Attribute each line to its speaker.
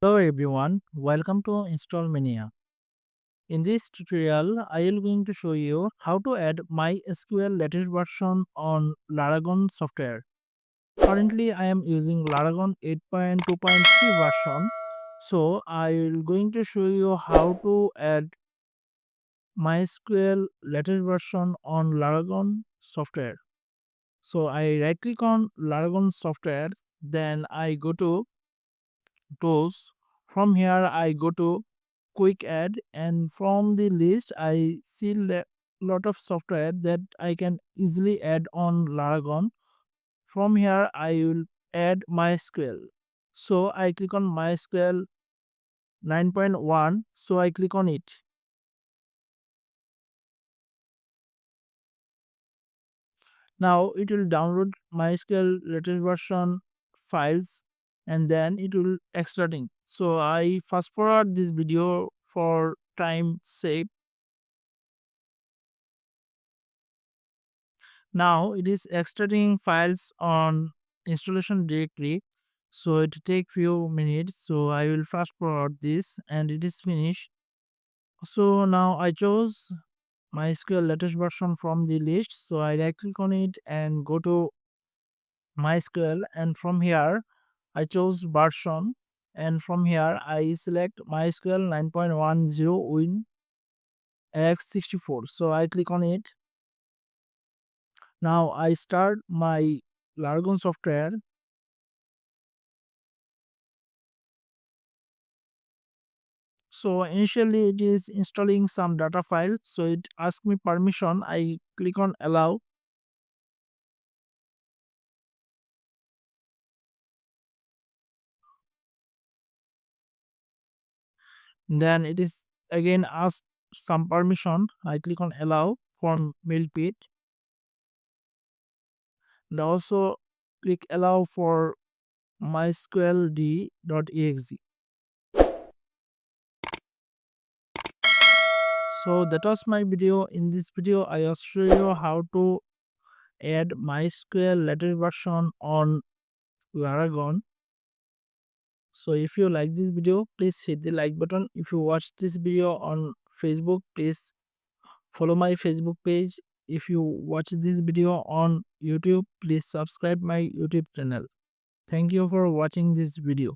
Speaker 1: Hello everyone, welcome to Install Mania. In this tutorial, I am going to show you how to add MySQL latest version on Laragon software. Currently, I am using Laragon 8.2.3 version. So, I will going to show you how to add MySQL latest version on Laragon software. So, I right click on Laragon software, then I go to Tools. From here, I go to quick add, and from the list I see lot of software that I can easily add on Laragon. From here I will add MySQL. So I click on MySQL 9.1. So I click on it. Now it will download MySQL latest version files, and then it will extracting. So I fast forward this video for time sake. Now it is extracting files on installation directory. So it take few minutes. So I will fast forward this and it is finished. So now I chose MySQL latest version from the list. So I right click on it and go to MySQL, and from here I chose version, and from here I select MySQL 9.10 Win X64. So I click on it. Now I start my Laragon software. So initially it is installing some data file. So it asks me permission. I click on allow. Then it is again asked some permission. I click on allow for mail page. And also click allow for mysqld .exe. So that was my video. In this video, I will show you how to add MySQL latest version on Laragon. So if you like this video, please hit the like button. If you watch this video on Facebook, please follow my Facebook page. If you watch this video on YouTube, please subscribe my YouTube channel. Thank you for watching this video.